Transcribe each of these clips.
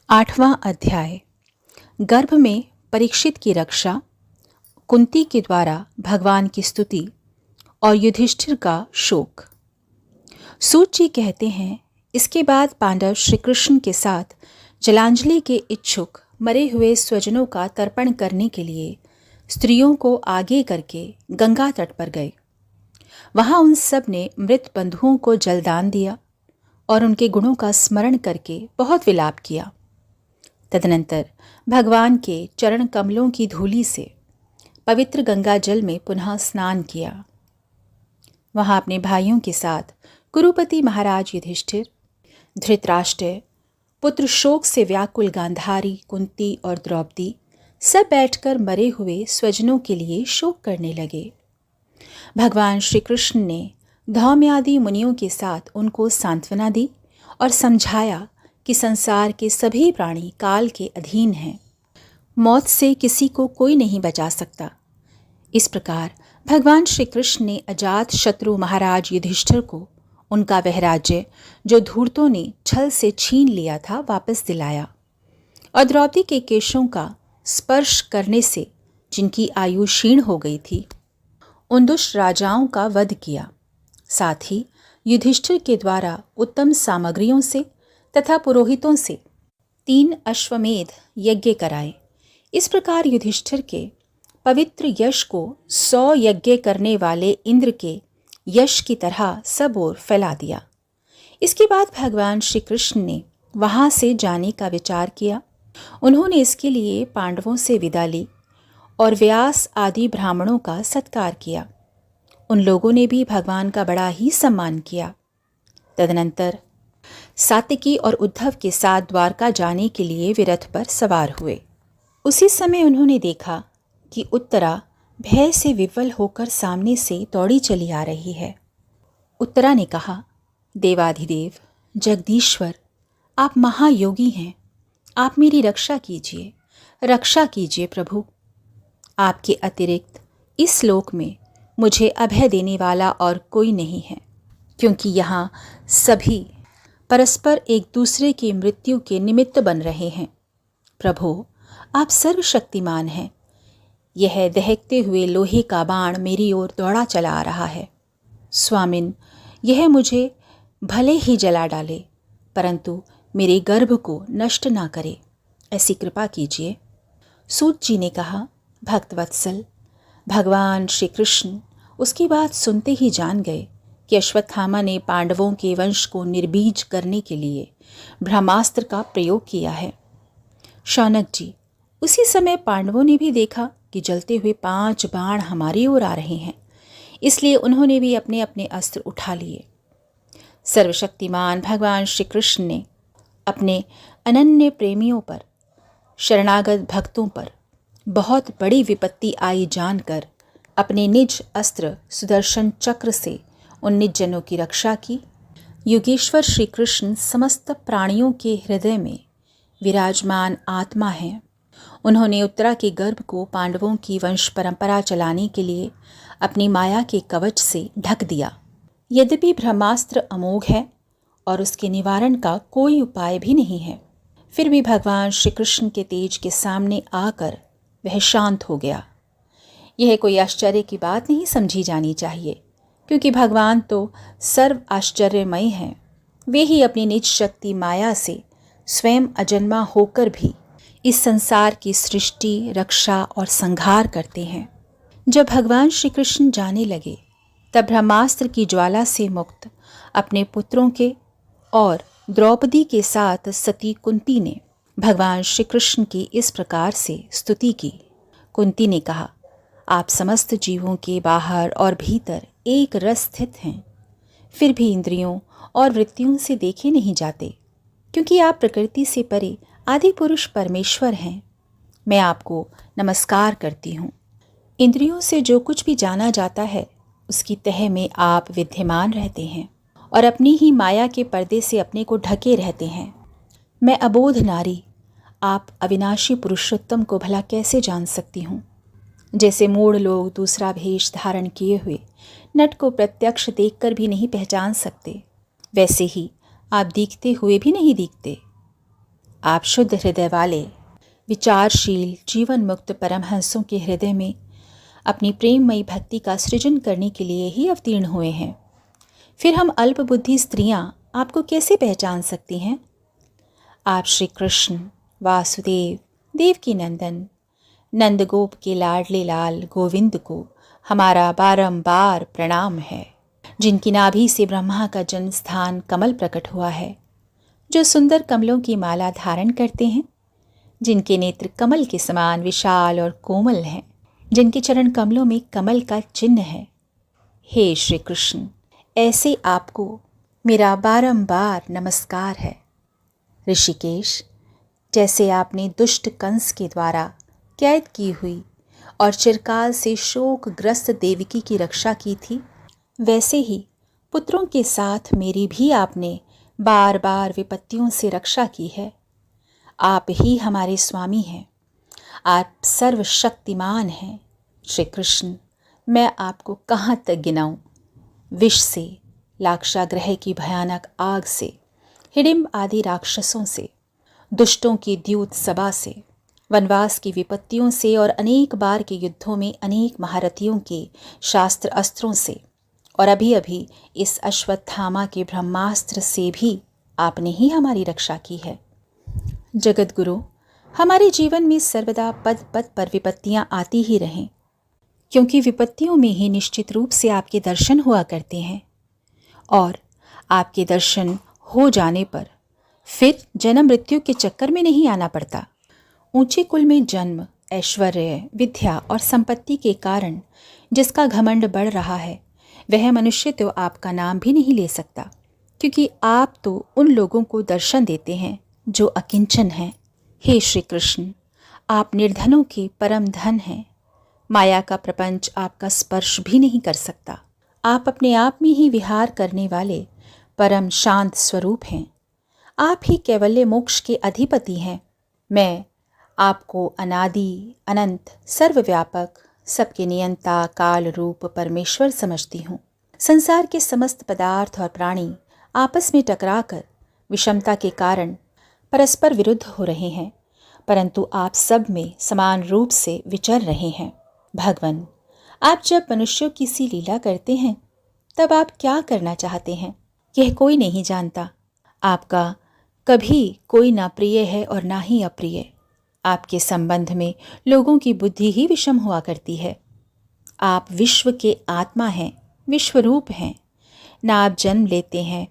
8वां अध्याय। गर्भ में परीक्षित की रक्षा, कुंती के द्वारा भगवान की स्तुति और युधिष्ठिर का शोक। सूत जी कहते हैं, इसके बाद पांडव श्री कृष्ण के साथ जलांजलि के इच्छुक मरे हुए स्वजनों का तर्पण करने के लिए स्त्रियों को आगे करके गंगा तट पर गए। वहां उन सब ने मृत बंधुओं को जलदान दिया और उनके गुणों का स्मरण करके बहुत विलाप किया। तदनंतर भगवान के चरण कमलों की धूलि से पवित्र गंगा जल में पुनः स्नान किया। वहां अपने भाइयों के साथ कुरुपति महाराज युधिष्ठिर, धृतराष्ट्र, पुत्र शोक से व्याकुल गांधारी, कुंती और द्रौपदी सब बैठकर मरे हुए स्वजनों के लिए शोक करने लगे। भगवान श्री कृष्ण ने धौम्यादि मुनियों के साथ उनको सांत्वना दी और समझाया कि संसार के सभी प्राणी काल के अधीन हैं, मौत से किसी को कोई नहीं बचा सकता। इस प्रकार भगवान श्री कृष्ण ने अजात शत्रु महाराज युधिष्ठिर को उनका वह राज्य जो धूर्तों ने छल से छीन लिया था वापस दिलाया और द्रौपदी के केशों का स्पर्श करने से जिनकी आयु क्षीण हो गई थी उन दुष्ट राजाओं का वध किया। साथ ही युधिष्ठिर के द्वारा उत्तम सामग्रियों से तथा पुरोहितों से 3 अश्वमेध यज्ञ कराए। इस प्रकार युधिष्ठिर के पवित्र यश को 100 यज्ञ करने वाले इंद्र के यश की तरह सब ओर फैला दिया। इसके बाद भगवान श्री कृष्ण ने वहां से जाने का विचार किया। उन्होंने इसके लिए पांडवों से विदा ली और व्यास आदि ब्राह्मणों का सत्कार किया। उन लोगों ने भी भगवान का बड़ा ही सम्मान किया। तदनंतर सात्यकी और उद्धव के साथ द्वारका जाने के लिए वे रथ पर सवार हुए। उसी समय उन्होंने देखा कि उत्तरा भय से विवल होकर सामने से दौड़ी चली आ रही है। उत्तरा ने कहा, देवाधिदेव जगदीश्वर, आप महायोगी हैं, आप मेरी रक्षा कीजिए प्रभु। आपके अतिरिक्त इस लोक में मुझे अभय देने वाला और कोई नहीं है, क्योंकि यहाँ सभी परस्पर एक दूसरे की मृत्यु के निमित्त बन रहे हैं। प्रभु, आप सर्वशक्तिमान हैं। यह दहकते हुए लोहे का बाण मेरी ओर दौड़ा चला आ रहा है। स्वामिन, यह मुझे भले ही जला डाले, परंतु मेरे गर्भ को नष्ट ना करे, ऐसी कृपा कीजिए। सूत जी ने कहा, भक्तवत्सल, भगवान श्री कृष्ण उसकी बात सुनते ही जान गए कि अश्वत्थामा ने पांडवों के वंश को निर्बीज करने के लिए ब्रह्मास्त्र का प्रयोग किया है। शौनक जी, उसी समय पांडवों ने भी देखा कि जलते हुए 5 बाण हमारी ओर आ रहे हैं, इसलिए उन्होंने भी अपने अपने अस्त्र उठा लिए। सर्वशक्तिमान भगवान श्री कृष्ण ने अपने अनन्य प्रेमियों पर, शरणागत भक्तों पर बहुत बड़ी विपत्ति आई जानकर अपने निज अस्त्र सुदर्शन चक्र से उन निर्जनों की रक्षा की। युगेश्वर श्री कृष्ण समस्त प्राणियों के हृदय में विराजमान आत्मा हैं। उन्होंने उत्तरा के गर्भ को पांडवों की वंश परंपरा चलाने के लिए अपनी माया के कवच से ढक दिया। यद्यपि ब्रह्मास्त्र अमोघ है और उसके निवारण का कोई उपाय भी नहीं है, फिर भी भगवान श्री कृष्ण के तेज के सामने आकर वह शांत हो गया। यह कोई आश्चर्य की बात नहीं समझी जानी चाहिए, क्योंकि भगवान तो सर्व आश्चर्यमय हैं। वे ही अपनी निज शक्ति माया से स्वयं अजन्मा होकर भी इस संसार की सृष्टि, रक्षा और संहार करते हैं। जब भगवान श्री कृष्ण जाने लगे, तब ब्रह्मास्त्र की ज्वाला से मुक्त अपने पुत्रों के और द्रौपदी के साथ सती कुंती ने भगवान श्री कृष्ण की इस प्रकार से स्तुति की। कुंती ने कहा, आप समस्त जीवों के बाहर और भीतर एक रस स्थित हैं, फिर भी इंद्रियों और वृत्तियों से देखे नहीं जाते, क्योंकि आप प्रकृति से परे आदि पुरुष परमेश्वर हैं। मैं आपको नमस्कार करती हूँ। इंद्रियों से जो कुछ भी जाना जाता है, उसकी तह में आप विद्यमान रहते हैं और अपनी ही माया के पर्दे से अपने को ढके रहते हैं। मैं अबोध नारी, आप अविनाशी पुरुषोत्तम को भला कैसे जान सकती हूँ। जैसे मूढ़ लोग दूसरा भेष धारण किए हुए नट को प्रत्यक्ष देखकर भी नहीं पहचान सकते, वैसे ही आप दिखते हुए भी नहीं दिखते। आप शुद्ध हृदय वाले विचारशील जीवन मुक्त परमहंसों के हृदय में अपनी प्रेममयी भक्ति का सृजन करने के लिए ही अवतीर्ण हुए हैं। फिर हम अल्पबुद्धि स्त्रियां आपको कैसे पहचान सकती हैं? आप श्री कृष्ण, वासुदेव, देवकी नंदन, नंदगोप के लाडले लाल गोविंद को हमारा बारंबार प्रणाम है, जिनकी नाभि से ब्रह्मा का जन्म स्थान कमल प्रकट हुआ है, जो सुंदर कमलों की माला धारण करते हैं, जिनके नेत्र कमल के समान विशाल और कोमल हैं, जिनके चरण कमलों में कमल का चिन्ह है। हे श्री कृष्ण, ऐसे आपको मेरा बारंबार नमस्कार है। ऋषिकेश, जैसे आपने दुष्ट कंस के द्वारा कैद की हुई और चिरकाल से शोकग्रस्त देवकी की रक्षा की थी, वैसे ही पुत्रों के साथ मेरी भी आपने बार बार विपत्तियों से रक्षा की है। आप ही हमारे स्वामी हैं, आप सर्वशक्तिमान हैं। श्री कृष्ण, मैं आपको कहाँ तक गिनाऊं? विष से, लाक्षागृह की भयानक आग से, हिडिंब आदि राक्षसों से, दुष्टों की द्यूत सभा से, वनवास की विपत्तियों से और अनेक बार के युद्धों में अनेक महारथियों के शास्त्र अस्त्रों से, और अभी अभी इस अश्वत्थामा के ब्रह्मास्त्र से भी आपने ही हमारी रक्षा की है। जगत गुरु, हमारे जीवन में सर्वदा पद पद पर विपत्तियां आती ही रहें, क्योंकि विपत्तियों में ही निश्चित रूप से आपके दर्शन हुआ करते हैं, और आपके दर्शन हो जाने पर फिर जन्म मृत्यु के चक्कर में नहीं आना पड़ता। ऊंचे कुल में जन्म, ऐश्वर्य, विद्या और संपत्ति के कारण जिसका घमंड बढ़ रहा है, वह मनुष्य तो आपका नाम भी नहीं ले सकता, क्योंकि आप तो उन लोगों को दर्शन देते हैं जो अकिंचन हैं। हे श्री कृष्ण, आप निर्धनों के परम धन हैं। माया का प्रपंच आपका स्पर्श भी नहीं कर सकता। आप अपने आप में ही विहार करने वाले परम शांत स्वरूप हैं। आप ही कैवल्य मोक्ष के अधिपति हैं। मैं आपको अनादि, अनंत, सर्वव्यापक, सबके नियंता, काल रूप परमेश्वर समझती हूँ। संसार के समस्त पदार्थ और प्राणी आपस में टकराकर विषमता के कारण परस्पर विरुद्ध हो रहे हैं, परंतु आप सब में समान रूप से विचर रहे हैं। भगवान, आप जब मनुष्यों की सी लीला करते हैं, तब आप क्या करना चाहते हैं, यह कोई नहीं जानता। आपका कभी कोई ना प्रिय है और ना ही अप्रिय। आपके संबंध में लोगों की बुद्धि ही विषम हुआ करती है। आप विश्व के आत्मा हैं, विश्वरूप हैं। ना आप जन्म लेते हैं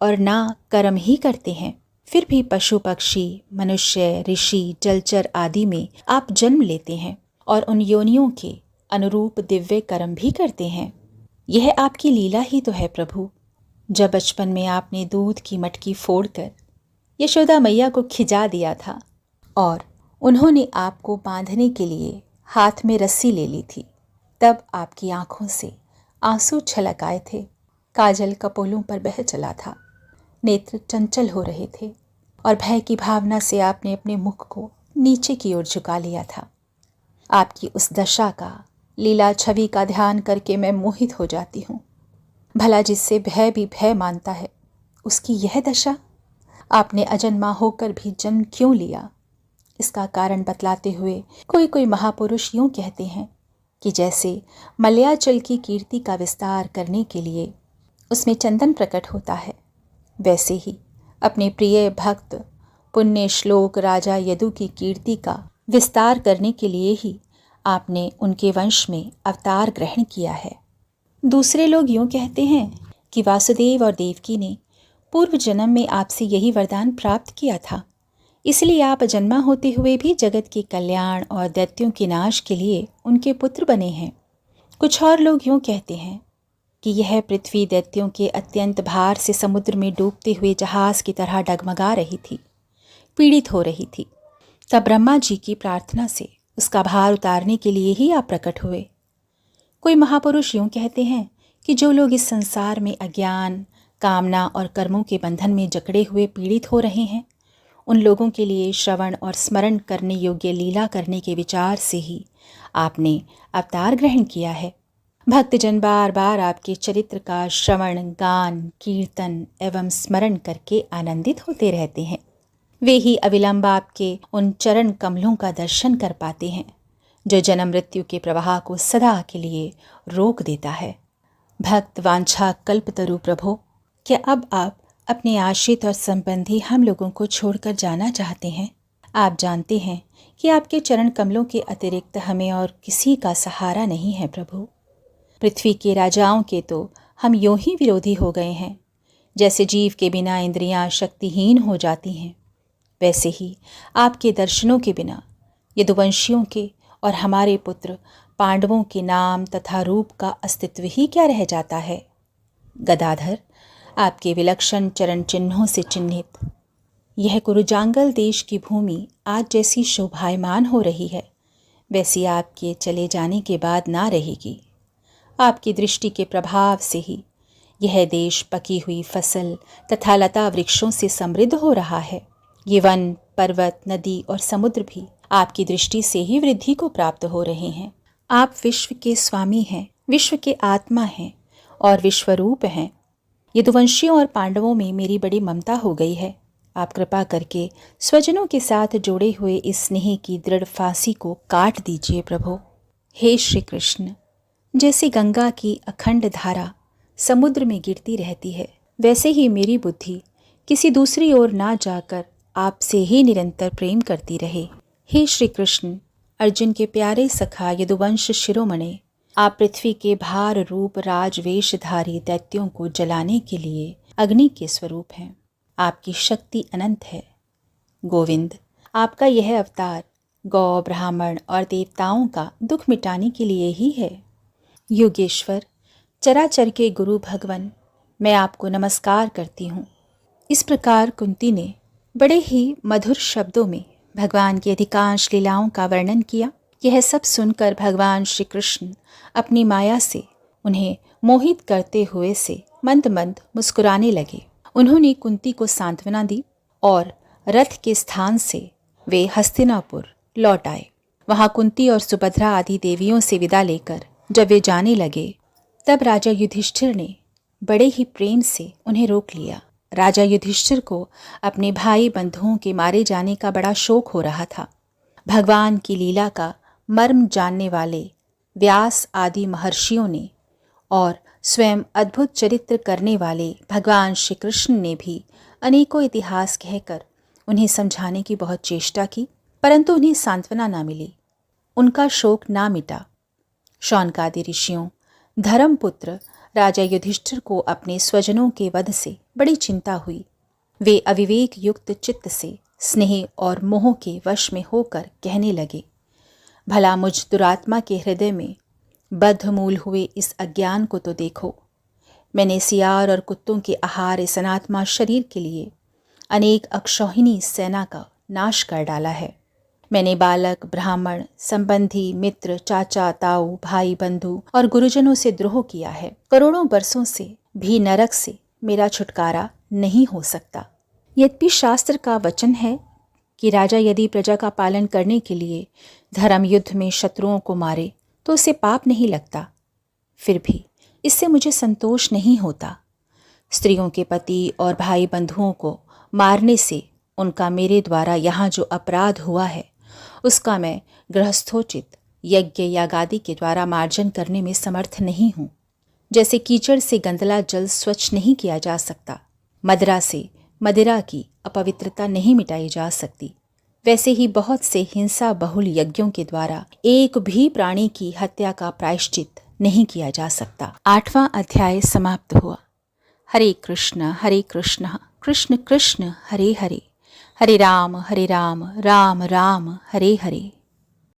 और ना कर्म ही करते हैं, फिर भी पशु पक्षी, मनुष्य, ऋषि, जलचर आदि में आप जन्म लेते हैं और उन योनियों के अनुरूप दिव्य कर्म भी करते हैं। यह आपकी लीला ही तो है प्रभु। जब बचपन में आपने दूध की मटकी फोड़कर यशोदा मैया को खिजा दिया था और उन्होंने आपको बांधने के लिए हाथ में रस्सी ले ली थी, तब आपकी आंखों से आंसू छलक आए थे, काजल कपोलों पर बह चला था, नेत्र चंचल हो रहे थे और भय की भावना से आपने अपने मुख को नीचे की ओर झुका लिया था। आपकी उस दशा का, लीला छवि का ध्यान करके मैं मोहित हो जाती हूँ। भला जिससे भय भी भय मानता है, उसकी यह दशा। आपने अजन्मा होकर भी जन्म क्यों लिया, इसका कारण बतलाते हुए कोई कोई महापुरुष यूँ कहते हैं कि जैसे मलयाचल की कीर्ति का विस्तार करने के लिए उसमें चंदन प्रकट होता है, वैसे ही अपने प्रिय भक्त पुण्य श्लोक राजा यदु की कीर्ति का विस्तार करने के लिए ही आपने उनके वंश में अवतार ग्रहण किया है। दूसरे लोग यूँ कहते हैं कि वासुदेव और देवकी ने पूर्व जन्म में आपसे यही वरदान प्राप्त किया था, इसलिए आप अजन्मा होते हुए भी जगत के कल्याण और दैत्यों के नाश के लिए उनके पुत्र बने हैं। कुछ और लोग यूँ कहते हैं कि यह पृथ्वी दैत्यों के अत्यंत भार से समुद्र में डूबते हुए जहाज की तरह डगमगा रही थी, पीड़ित हो रही थी। तब ब्रह्मा जी की प्रार्थना से उसका भार उतारने के लिए ही आप प्रकट हुए। कोई महापुरुष यूँ कहते हैं कि जो लोग इस संसार में अज्ञान, कामना और कर्मों के बंधन में जकड़े हुए पीड़ित हो रहे हैं, उन लोगों के लिए श्रवण और स्मरण करने योग्य लीला करने के विचार से ही आपने अवतार ग्रहण किया है। भक्तजन बार बार आपके चरित्र का श्रवण, गान, कीर्तन एवं स्मरण करके आनंदित होते रहते हैं। वे ही अविलंब आपके उन चरण कमलों का दर्शन कर पाते हैं जो जन्म मृत्यु के प्रवाह को सदा के लिए रोक देता है। भक्त वांछा कल्पतरु प्रभो, क्या अब आप अपने आश्रित और संबंधी हम लोगों को छोड़कर जाना चाहते हैं? आप जानते हैं कि आपके चरण कमलों के अतिरिक्त हमें और किसी का सहारा नहीं है प्रभु। पृथ्वी के राजाओं के तो हम यूं ही विरोधी हो गए हैं। जैसे जीव के बिना इंद्रियां शक्तिहीन हो जाती हैं, वैसे ही आपके दर्शनों के बिना यदुवंशियों के और हमारे पुत्र पांडवों के नाम तथा रूप का अस्तित्व ही क्या रह जाता है। गदाधर, आपके विलक्षण चरण चिन्हों से चिन्हित यह कुरुजांगल देश की भूमि आज जैसी शोभायमान हो रही है, वैसी आपके चले जाने के बाद ना रहेगी। आपकी दृष्टि के प्रभाव से ही यह देश पकी हुई फसल तथा लता वृक्षों से समृद्ध हो रहा है। ये वन, पर्वत, नदी और समुद्र भी आपकी दृष्टि से ही वृद्धि को प्राप्त हो रहे हैं। आप विश्व के स्वामी हैं, विश्व के आत्मा हैं और विश्वरूप हैं। यदुवंशियों और पांडवों में मेरी बड़ी ममता हो गई है। आप कृपा करके स्वजनों के साथ जोड़े हुए इस स्नेह की दृढ़ फांसी को काट दीजिए प्रभु। हे श्री कृष्ण, जैसे गंगा की अखंड धारा समुद्र में गिरती रहती है, वैसे ही मेरी बुद्धि किसी दूसरी ओर ना जाकर आपसे ही निरंतर प्रेम करती रहे। हे श्री कृष्ण, अर्जुन के प्यारे सखा यदुवंश शिरोमणि, आप पृथ्वी के भार रूप राजवेशधारी दैत्यों को जलाने के लिए अग्नि के स्वरूप हैं। आपकी शक्ति अनंत है। गोविंद, आपका यह अवतार गौ, ब्राह्मण और देवताओं का दुख मिटाने के लिए ही है। योगेश्वर, चराचर के गुरु भगवन, मैं आपको नमस्कार करती हूँ। इस प्रकार कुंती ने बड़े ही मधुर शब्दों में भगवान की अधिकांश लीलाओं का वर्णन किया। यह सब सुनकर भगवान श्री कृष्ण अपनी माया से उन्हें मोहित करते हुए से मंद मंद मुस्कुराने लगे। उन्होंने कुंती को सांत्वना दी और रथ के स्थान से वे हस्तिनापुर लौट आए। वहाँ कुंती और सुभद्रा आदि देवियों से विदा लेकर जब वे जाने लगे, तब राजा युधिष्ठिर ने बड़े ही प्रेम से उन्हें रोक लिया। राजा युधिष्ठिर को अपने भाई बंधुओं के मारे जाने का बड़ा शोक हो रहा था। भगवान की लीला का मर्म जानने वाले व्यास आदि महर्षियों ने और स्वयं अद्भुत चरित्र करने वाले भगवान श्री कृष्ण ने भी अनेकों इतिहास कहकर उन्हें समझाने की बहुत चेष्टा की, परंतु उन्हें सांत्वना ना मिली, उनका शोक ना मिटा। शौनकादि ऋषियों, धर्मपुत्र राजा युधिष्ठिर को अपने स्वजनों के वध से बड़ी चिंता हुई। वे अविवेक युक्त चित्त से स्नेह और मोह के वश में होकर कहने लगे, भला मुझ दुरात्मा के हृदय में बद्धमूल हुए इस अज्ञान को तो देखो। मैंने सियार और कुत्तों के आहार इस अनात्मा शरीर के लिए अनेक अक्षौहिणी सेना का नाश कर डाला है। मैंने बालक, ब्राह्मण, संबंधी, मित्र, चाचा, ताऊ, भाई, बंधु और गुरुजनों से द्रोह किया है। करोड़ों वर्षों से भी नरक से मेरा छुटकारा नहीं हो सकता। यद्यपि शास्त्र का वचन है कि राजा यदि प्रजा का पालन करने के लिए धर्म युद्ध में शत्रुओं को मारे तो उसे पाप नहीं लगता, फिर भी इससे मुझे संतोष नहीं होता। स्त्रियों के पति और भाई बंधुओं को मारने से उनका मेरे द्वारा यहाँ जो अपराध हुआ है, उसका मैं गृहस्थोचित यज्ञ यागादि के द्वारा मार्जन करने में समर्थ नहीं हूँ। जैसे कीचड़ से गंदला जल स्वच्छ नहीं किया जा सकता, मदिरा से मदिरा की अपवित्रता नहीं मिटाई जा सकती, वैसे ही बहुत से हिंसा बहुल यज्ञों के द्वारा एक भी प्राणी की हत्या का प्रायश्चित नहीं किया जा सकता। 8वां अध्याय समाप्त हुआ। हरे कृष्ण कृष्ण कृष्ण हरे हरे, हरे राम राम राम हरे हरे।